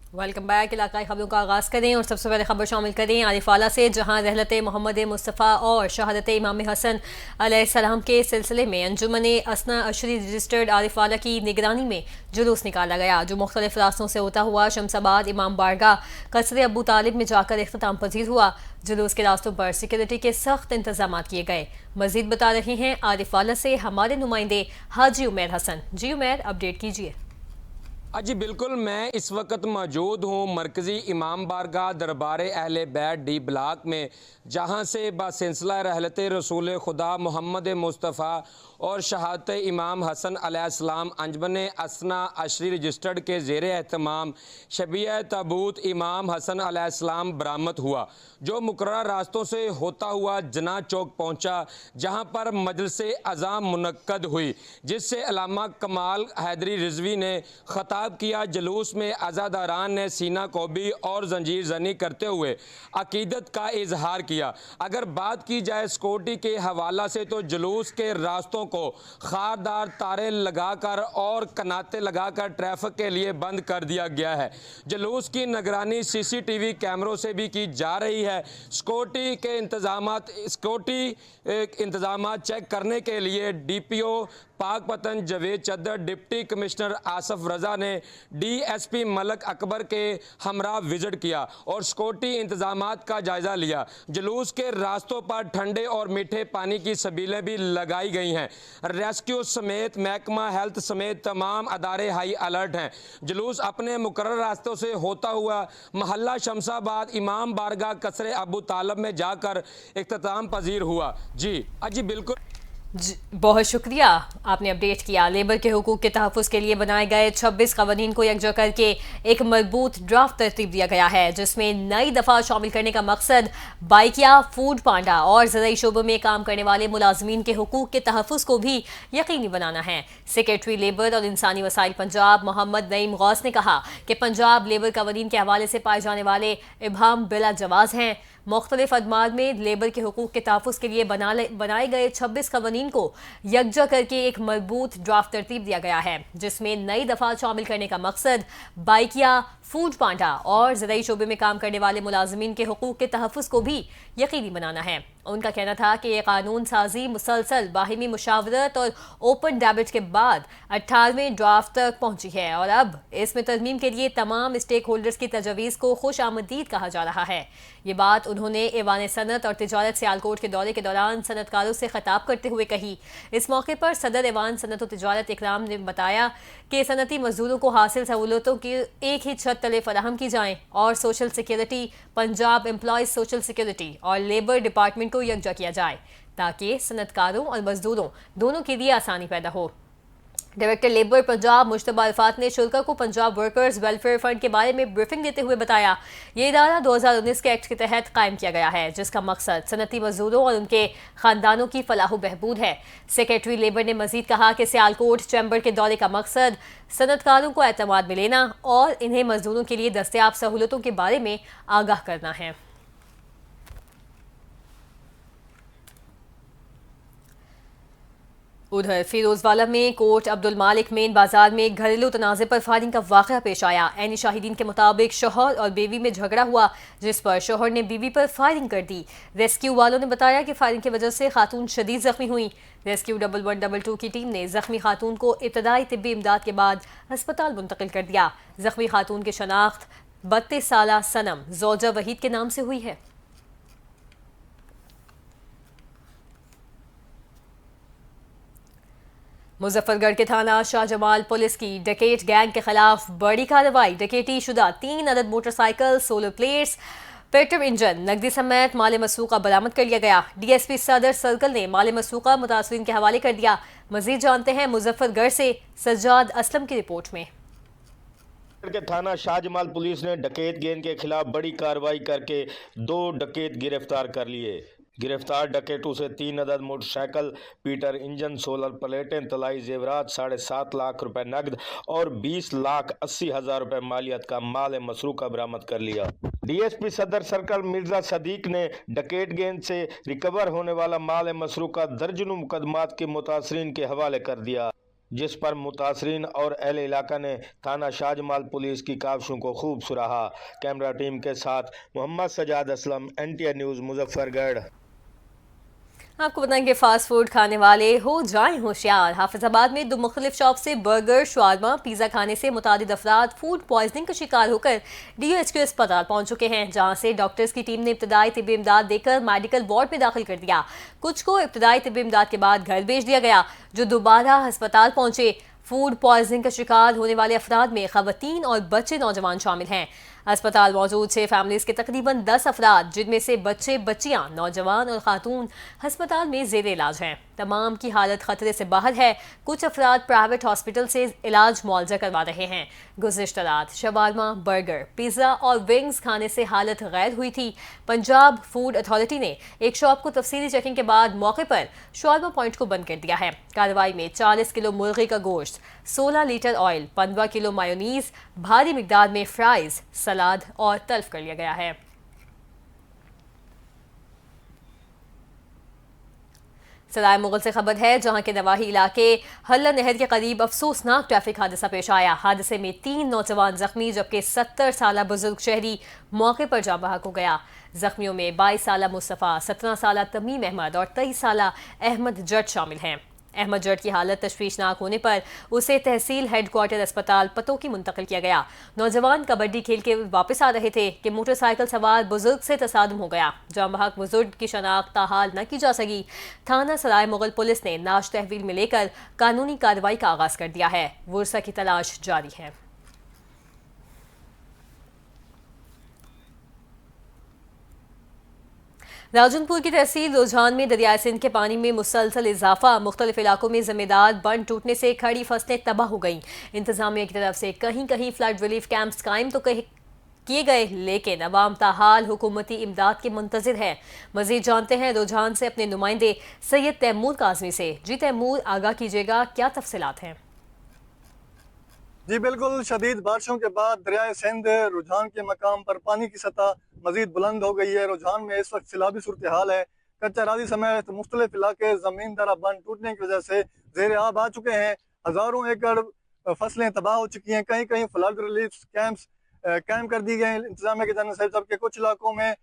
Welcome back. इलाकाई खबरों का आगाज़ करें और सबसे पहले खबर शामिल करें आरिफाला से, जहां रहलत मोहम्मद मुस्तफ़ा और शहादत इमाम हसन अलैहिस्सलाम के सिलसिले में अंजुमन असना अशरी रजिस्टर्ड आरिफाला की निगरानी में जुलूस निकाला गया, जो मुख्तलिफ रास्तों से होता हुआ शमसाबाद इमाम बारगाह कसरे अबू तालिब में जाकर इख्तिताम पजीर हुआ। जुलूस के रास्तों पर सिक्योरिटी के सख्त इंतजाम किए गए। मजीद बता रहे हैं आरिफाला से हमारे नुमाइंदे हाजी उमैर हसन। जी उमैर, अपडेट कीजिए। जी बिल्कुल, मैं इस वक्त मौजूद हूँ मरकज़ी इमाम बारगाह दरबार अहले बैत डी ब्लाक में, जहाँ से बसिलसिला रहलत रसूल खुदा मोहम्मद मुस्तफ़ा और शहादत इमाम हसन अलैहिस्सलाम अंजुमन असना अशरी रजिस्टर्ड के ज़ेर एहतमाम शबीह ताबूत इमाम हसन अलैहिस्सलाम बरामद हुआ, जो मुकर्रर रास्तों से होता हुआ जना चौक पहुँचा, जहाँ पर मजलिस अज़ाम मुनक्कद हुई, जिससे अल्लामा कमाल हैदरी रिजवी ने खताब किया। जुलूस में अज़ादारान ने सीना कोबी और जंजीर जनी करते हुए अकीदत का इजहार किया। अगर बात की जाए सिक्योरिटी के हवाला से, तो जुलूस के रास्तों को खारदार तारे लगाकर और कनाते लगाकर ट्रैफिक के लिए बंद कर दिया गया है। जुलूस की निगरानी CCTV कैमरों से भी की जा रही है। सिक्योरिटी के इंतजाम चेक करने के लिए DPO पाकपतन जवेद चद्दर, डिप्टी कमिश्नर आसफ रजा ने DSP मलक अकबर के हमरा विजिट किया और सिक्योरिटी इंतजामात का जायजा लिया। जुलूस के रास्तों पर ठंडे और मीठे पानी की सबीलें भी लगाई गई हैं। रेस्क्यू समेत महकमा हेल्थ समेत तमाम अदारे हाई अलर्ट हैं। जुलूस अपने मुकर्रर रास्तों से होता हुआ महल्ला शमसाबाद इमाम बारगाह कसरे अबू तालब में जाकर इख्तिताम पजीर हुआ। जी बिल्कुल। बहुत शुक्रिया, आपने अपडेट किया। लेबर के हुकूक के तहफ़्फ़ुज़ के लिए बनाए गए 26 कवानीन को यकजा करके एक मजबूत ड्राफ्ट तरतीब दिया गया है, जिसमें नई दफ़ा शामिल करने का मकसद बाइकिया, फूड पांडा और ज़राई शोबे में काम करने वाले मुलाजमीन के हुकूक के तहफ़्फ़ुज़ को भी यकीनी बनाना है। सेक्रेटरी लेबर और इंसानी वसाइल पंजाब मोहम्मद नईम गौस ने कहा कि पंजाब लेबर कवानीन के हवाले से पाए जाने वाले इबहम बिला जवाज़ हैं। मुख्तलिफ अदमार में लेबर के हुकूक के तहफ़्फ़ुज़ के लिए बनाए गए 26 कवानीन को यकजा करके एक मजबूत ड्राफ्ट तरतीब दिया गया है, जिसमें नई दफ़ा शामिल करने का मकसद बाइकिया, फूड पांडा और ज़राई शोबे में काम करने वाले मुलाजमीन के हुकूक के तहफ़्फ़ुज़ को भी यकीनी बनाना है। उनका कहना था कि यह कानून साजी मुसलसल बाहिमी मुशावरत और ओपन डेबिट के बाद 18वें ड्राफ्ट तक पहुंची है और अब इसमें तरमीम के लिए तमाम स्टेक होल्डर्स की तजवीज़ को खुश आमदीद कहा जा रहा है। ये बात उन्होंने ऐवान सनत और तिजारत सियालकोट के दौरे के दौरान सनतकारों से खिताब करते हुए कही। इस मौके पर सदर ऐवान सनत और तिजारत इकराम ने बताया कि सनती मजदूरों को हासिल सहूलतों की एक ही छत तले फराहम की जाएं और social security, Punjab employees social security और लेबर डिपार्टमेंट को यकजा किया जाए, ताकि सनतकारों और मजदूरों दोनों के लिए आसानी पैदा हो। डायरेक्टर लेबर पंजाब मुश्तबा अल्फात ने शुल्का को पंजाब वर्कर्स वेलफेयर फंड के बारे में ब्रीफिंग देते हुए बताया, ये इदारा 2019 के एक्ट के तहत कायम किया गया है, जिसका मकसद सनती मजदूरों और उनके खानदानों की फलाह बहबूद है। सेक्रेटरी लेबर ने मजीद कहा कि सियालकोट चैम्बर के दौरे का मकसद सनतकारों को एतमाद में लेना और इन्हें मजदूरों के लिए दस्तयाब सहूलतों के बारे में आगाह करना है। उधर फिरोजवाला में कोट अब्दुल मालिक मेन बाजार में घरेलू तनाज़े पर फायरिंग का वाक़या पेश आया। ऐनी शाहिदीन के मुताबिक शोहर और बीवी में झगड़ा हुआ, जिस पर शोहर ने बीवी पर फायरिंग कर दी। रेस्क्यू वालों ने बताया कि फायरिंग की वजह से खातून शदीद जख्मी हुई। रेस्क्यू 1122 की टीम ने जख्मी खातून को इब्तदाई तिब्बी इमदाद के बाद अस्पताल मुंतकिल कर दिया। जख्मी खातून की शनाख्त 32 साला सनम जोजा वहीद के नाम से हुई है। मुजफ्फरगढ़ के थाना शाहजमाल पुलिस की डकैत गैंग के खिलाफ बड़ी कार्रवाई। डकैती शुदा 3 अदद motorcycle, solar plates, petrol engine, नकदी समेत माल मसूका बरामद कर लिया गया। DSP सदर सर्कल ने माल मसूका मुतासरीन के हवाले कर दिया। मजीद जानते हैं मुजफ्फरगढ़ से सज्जाद असलम की रिपोर्ट में। के थाना शाहजमाल पुलिस ने डकैत गैंग के खिलाफ बड़ी कार्रवाई करके 2 डकैत गिरफ्तार कर लिए। गिरफ्तार डकैतों से 3 अदद मोटरसाइकिल, पीटर इंजन, सोलर प्लेटें, तलाई जेवरात, 7.5 लाख रुपए नकद और 20,80,000 रुपए मालियत का माल मसरूका बरामद कर लिया। DSP सदर सर्कल मिर्जा सदीक ने डकैत गैंग से रिकवर होने वाला माल मसरूका दर्जनों मुकदमात के मुतासरीन के हवाले कर दिया। जिस पर मुतासरीन और अहले इलाका ने थाना शाहजमाल पुलिस की काविशों को खूब सराहा। कैमरा टीम के साथ मोहम्मद सजाद असलम, NTN न्यूज़, मुजफ्फरगढ़। आपको बताएंगे फास्ट फूड खाने वाले हो जाएं होशियार। हाफिजाबाद में 2 मुख्तलिफ शॉप से बर्गर, शवारमा, पिज़्ज़ा खाने से मुतादिद अफराद फूड पॉइजनिंग का शिकार होकर DOHQ अस्पताल पहुंच चुके हैं, जहां से डॉक्टर्स की टीम ने इब्तदाई तिब्बी इमदाद देकर मेडिकल वार्ड में दाखिल कर दिया। कुछ को इब्तदाई तिब्बी इमदाद के बाद घर भेज दिया गया। जो दोबारा अस्पताल पहुंचे फूड पॉइजनिंग का शिकार होने वाले अफराद में खवातीन और बच्चे नौजवान शामिल हैं। अस्पताल मौजूद 6 फैमिलीज के तकरीबन 10 अफराद, जिनमें से बच्चे, बच्चियां, नौजवान और खातून अस्पताल में जेर इलाज हैं। तमाम की हालत खतरे से बाहर है। कुछ अफराद प्राइवेट हॉस्पिटल से इलाज मुआवजा करवा रहे हैं। गुज़िश्ता रात शवारमा, बर्गर, पिज़्ज़ा और विंग्स खाने से हालत गैर हुई थी। पंजाब फूड अथॉरिटी ने एक शॉप को तफसीली चेकिंग के बाद मौके पर शवारमा पॉइंट को बंद कर दिया है। कार्रवाई में 40 किलो मुर्गी का गोश्त, 16 लीटर ऑयल, 15 किलो मायोनीज, भारी मिकदार में फ्राइज, सलाद और तल्फ कर लिया गया है। सराय मुगल से खबर है, जहां के नवाही इलाके हल्ला नहर के करीब अफसोसनाक ट्रैफिक हादसा पेश आया। हादसे में 3 नौजवान जख्मी, जबकि 70 साल बुजुर्ग शहरी मौके पर जाँ बहक हो गया। जख्मियों में 22 साल मुस्तफ़ा, 17 साल तमीम अहमद और 23 साल अहमद जट शामिल हैं। अहमद जट की हालत तशवीशनाक होने पर उसे तहसील हेडक्वार्टर अस्पताल पतोकी मुंतकिल किया गया। नौजवान कबड्डी खेल के वापस आ रहे थे कि मोटरसाइकिल सवार बुजुर्ग से तसादुम हो गया। जाँ बहक बुजुर्ग की शनाख्त ताहाल न की जा सकी। थाना सराय मुगल पुलिस ने नाश तहवील में लेकर कानूनी कार्रवाई का आगाज कर दिया है। वर्सा की तलाश जारी है। राजनपुर की तहसील रुझान में दरियाए सिंध के पानी में मुसलसल इजाफा, मुख्तलिफ इलाकों में जमींदार बंद टूटने से खड़ी फसलें तबाह हो गईं। इंतजामिया की तरफ से कहीं कहीं फ्लड रिलीफ कैंप्स कायम तो किए गए, लेकिन अवाम ताहाल हुकूमती इमदाद के मुंतजिर है। मजीद जानते हैं रुझान से अपने नुमाइंदे सैयद तैमूर काजमी से। जी तैमूर, आगाह कीजिएगा, क्या तफसीलात हैं? जी बिल्कुल, शदीद बारिशों के बाद दरियाए सिंध रुझान के मकाम पर पानी की सतह मजीद बुलंद हो गई है। रुझान में इस वक्त सैलाबी सूरत हाल है। कच्चा राजी समेत मुख्तलिफ इलाके जमीन दरा बंद टूटने की वजह से जेर आब आ चुके हैं। हज़ारों एकड़ फसलें तबाह हो चुकी हैं। कहीं कहीं फ्लड रिलीफ कैंप्स कायम कर दी गए हैं इंतजामिया की जानिब से, जबकि कुछ इलाकों में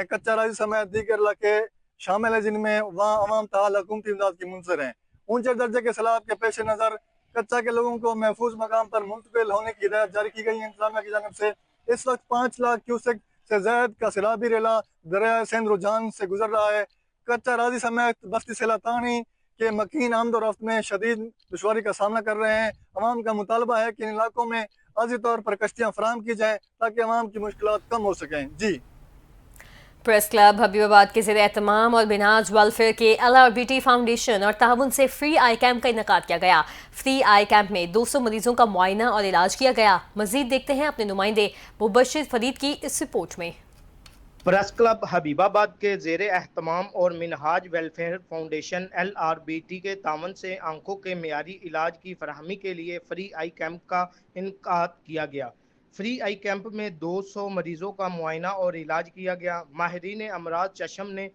कच्चा राजी समेत दीगर इलाके शामिल है, जिनमें वहाँ अवाम ताल हुकूमती इमदाद की मुंतज़िर हैं। ऊंचे दर्जे के सैलाब के पेश नज़र कच्चा के लोगों को महफूज मकाम पर मुंतकिल होने की हिदायत जारी की गई है इंतजामिया की जानिब से। इस वक्त 5 लाख क्यूसेक से ज्यादा का सैलाबी रेला दरिया सिंध रुझान से गुजर रहा है। कच्चा राजी समेत बस्ती सैलातानी के मकीन आमदोरफ्त में शदीद दुश्वारी का सामना कर रहे हैं। अवाम का मुतालबा है कि इन इलाकों में आर्जी तौर पर कश्तियाँ फराहम की जाएँ ताकि अवाम की मुश्किलात कम हो सकें। जी, प्रेस क्लब हबीबाबाद के ज़ेर एहतमाम और मिनहाज वेलफेयर के LRBT फाउंडेशन और ताउन से फ्री आई कैंप का इनेकाद किया गया। फ्री आई कैंप में 200 मरीजों का मुआयना और इलाज किया गया। मजीद देखते हैं अपने नुमाइंदे मुबश्शिर फरीद की इस रिपोर्ट में। प्रेस क्लब हबीबाबाद के ज़ेर एहतमाम और मिनहाज वेलफेयर फाउंडेशन LRBT के तावन से आंखों के मेयारी इलाज की फराहमी के लिए फ्री आई कैंप का इनेकाद किया गया। फ्री आई कैंप में 200 मरीजों का मुआयना और इलाज किया गया। माहिरीन अमराज चशम ने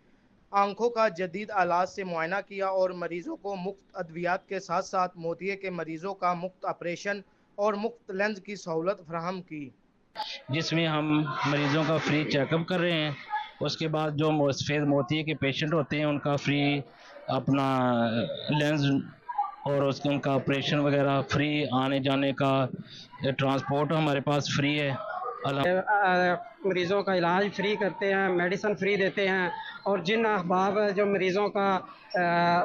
आंखों का जदीद आलात से मुआयना किया और मरीजों को मुफ्त अद्वियात के साथ साथ मोतिये के मरीजों का मुफ्त ऑपरेशन और मुफ्त लेंस की सहूलत फराहम की, जिसमें हम मरीज़ों का फ्री चेकअप कर रहे हैं। उसके बाद जो सफ़ेद मोतिये के पेशेंट होते हैं उनका फ्री अपना लेंस और उसके उनका ऑपरेशन वगैरह फ्री, आने जाने का ट्रांसपोर्ट हमारे पास फ्री है। मरीज़ों का इलाज फ्री करते हैं, मेडिसिन फ्री देते हैं और जिन अहबाब जो मरीज़ों का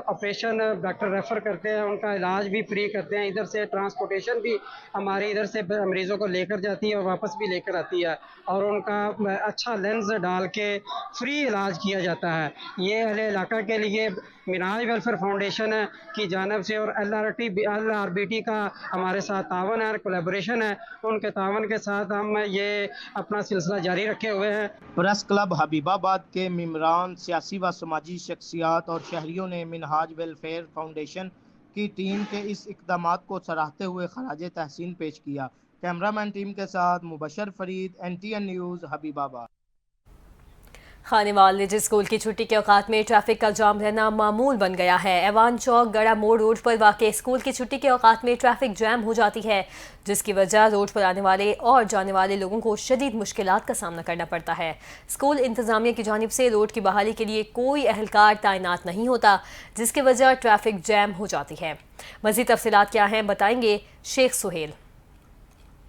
ऑपरेशन डॉक्टर रेफ़र करते हैं उनका इलाज भी फ्री करते हैं। इधर से ट्रांसपोर्टेशन भी हमारे इधर से मरीज़ों को लेकर जाती है और वापस भी लेकर आती है और उनका अच्छा लेंस डाल के फ्री इलाज किया जाता है। ये अहले इलाका के लिए मिनाज वेलफेयर फाउंडेशन की जानिब से और LRBT का हमारे साथ तावन है, कोलैबोरेशन है। उनके तावन के साथ हम ये अपना सिलसिला जारी रखे हुए हैं। प्रेस क्लब हबीबाबाद के मेंबरान, सियासी व समाजी शख्सियात और शहरियों ने मिनहाज वेलफेयर फाउंडेशन की टीम के इस इक़दामात को सराहते हुए खराज तहसीन पेश किया। कैमरामैन टीम के साथ मुबश्शिर फरीद, NTN न्यूज़, हबीबाबाद। खानेवाल निजी स्कूल की छुट्टी के औकात में ट्रैफिक का जाम रहना मामूल बन गया है। ऐवान चौक गड़ा मोड़ रोड पर वाक़ स्कूल की छुट्टी के औकात में ट्रैफिक जैम हो जाती है, जिसकी वजह रोड पर आने वाले और जाने वाले लोगों को शदीद मुश्किलात का सामना करना पड़ता है। स्कूल इंतजामिया की जानिब से रोड की बहाली के लिए कोई अहलकार तैनात नहीं होता, जिसकी वजह ट्रैफिक जैम हो जाती है। मज़ीद तफसीलात क्या हैं, बताएंगे शेख सुहेल।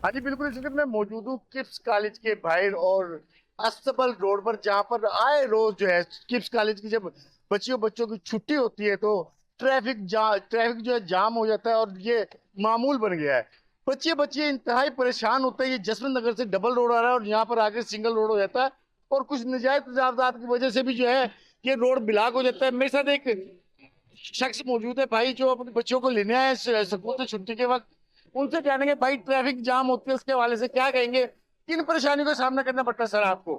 हाँ जी बिल्कुल, इस वक्त मैं मौजूद हूँ किप्स कॉलेज के बाहर और अस्तबल रोड पर, जहाँ पर आए रोज जो है किप्स कॉलेज की जब बच्चों की छुट्टी होती है तो ट्रैफिक जो है जाम हो जाता है और ये मामूल बन गया है। बच्चे इंतहाई परेशान होते हैं। ये जसवंत नगर से डबल रोड आ रहा है और यहाँ पर आके सिंगल रोड हो जाता है और कुछ नजायज तजावजात की वजह से भी जो है ये रोड ब्लॉक हो जाता है। मेरे साथ एक शख्स मौजूद है भाई, जो अपने बच्चों को लेने आए स्कूल से छुट्टी के वक्त। उनसे जानेंगे भाई ट्रैफिक जाम होती है, उसके हवाले से क्या कहेंगे, किन परेशानियों का सामना करना पड़ता है सर आपको?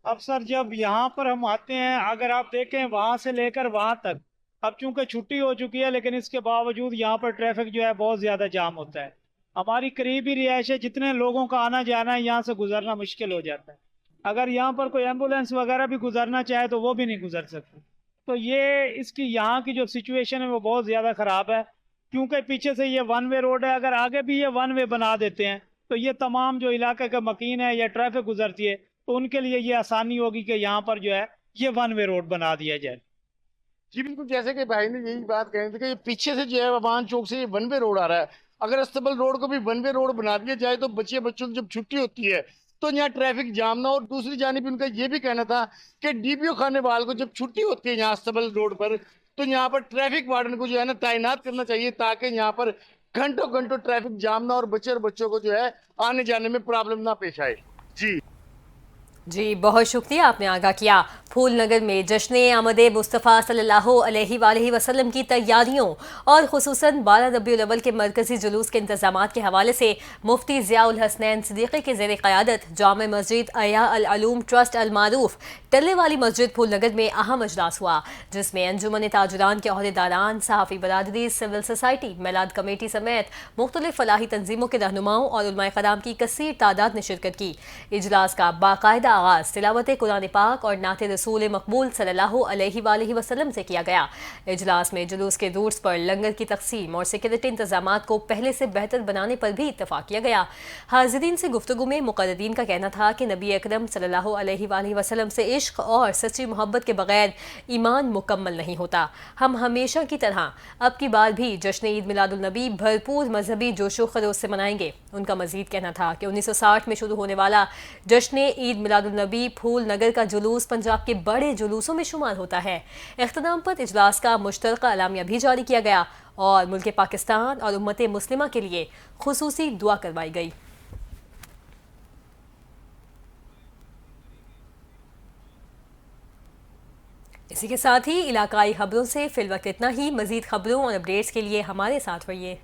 अब सर जब यहाँ पर हम आते हैं, अगर आप देखें वहाँ से लेकर वहाँ तक, अब चूंकि छुट्टी हो चुकी है लेकिन इसके बावजूद यहाँ पर ट्रैफिक जो है बहुत ज़्यादा जाम होता है। हमारी करीबी रिहाइश है, जितने लोगों का आना जाना है यहाँ से गुजरना मुश्किल हो जाता है। अगर यहाँ पर कोई एम्बुलेंस वगैरह भी गुजरना चाहे तो वो भी नहीं गुजर सकती। तो ये इसकी यहाँ की जो सिचुएशन है वो बहुत ज़्यादा ख़राब है, क्योंकि पीछे से ये वन वे रोड है। अगर आगे भी ये वन वे बना देते हैं तो ये तमाम जो इलाके का मकीन है या ट्रैफिक गुजरती है तो उनके लिए ये आसानी होगी कि यहाँ पर जो है ये वन वे रोड बना दिया जाए। जी बिल्कुल, जैसे कि भाई ने यही बात कही थी कि ये पीछे से जो है अवान चौक से ये वन वे रोड आ रहा है। अगर अस्तबल रोड को भी वन वे रोड बना दिया जाए तो बच्चों की जब छुट्टी होती है तो यहाँ ट्रैफिक जाम ना। और दूसरी जानिब उनका ये भी कहना था कि डीपीओ खानेवाल को जब छुट्टी होती है यहाँ अस्तबल रोड पर तो यहाँ पर ट्रैफिक वार्डन को जो है ना तैनात करना चाहिए, ताकि यहाँ पर घंटों घंटों ट्रैफिक जाम ना और बच्चों को जो है आने जाने में प्रॉब्लम ना पेश आए। जी बहुत शुक्रिया, आपने आगाह किया। फूलनगर में जश्न आमद मुस्तफ़ा सल्लल्लाहु अलैहि वसल्लम की तैयारियों और खुसूसन 12 रबीउल अव्वल के मरकजी जुलूस के इंतजामात के हवाले से मुफ्ती ज़ियाउल हसनैन सिद्दीकी के ज़ेर क़यादत जामे मस्जिद अया अल अलूम ट्रस्ट अल मारूफ टल्ले वाली मस्जिद फूलनगर में अहम अजलास हुआ, जिसमें अंजुमन ताजुरान के अहदेदारान, सहाफ़ी बरादरी, सिविल सोसाइटी, मिलाद कमेटी समेत मुख्तलिफ फलाही तंजीमों के रहनुमाओं और उलमाए क़राम की कसीर तादाद ने शिरकत की। इजलास का बाकायदा आगाज़ तिलावत कुरान पाक और नाते रसूल मकबूल सल्लल्लाहु अलैहि वसल्लम से किया गया। इजलास में जुलूस के रूट्स पर लंगर की तकसीम और सिक्योरिटी इंतजामात को पहले से बेहतर बनाने पर भी इत्तफाक किया गया। हाज़रीन से गुफ्तगू में मुक़र्ररीन का कहना था कि नबी अकरम सल्लल्लाहु अलैहि वसल्लम से इश्क और सच्ची मोहब्बत के बगैर ईमान मुकम्मल नहीं होता। हम हमेशा की तरह अब की बार भी जश्न ईद मिलादुल नबी भरपूर मजहबी जोशो खरोश से मनाएंगे। उनका मजीद कहना था कि 1960 में शुरू होने वाला जश्न ईद मिलादुल नबी फूल नगर का जुलूस पंजाब के बड़े जुलूसों में शुमार होता है। इख्तिताम पर इजलास का मुश्तरका अलामिया भी जारी किया गया और मुल्क पाकिस्तान और उम्मत मुस्लिमा के लिए खुसूसी दुआ करवाई गई। इसी के साथ ही इलाकाई खबरों से फिलवक्त इतना ही। मजीद खबरों और अपडेट्स के लिए हमारे साथ रहिए।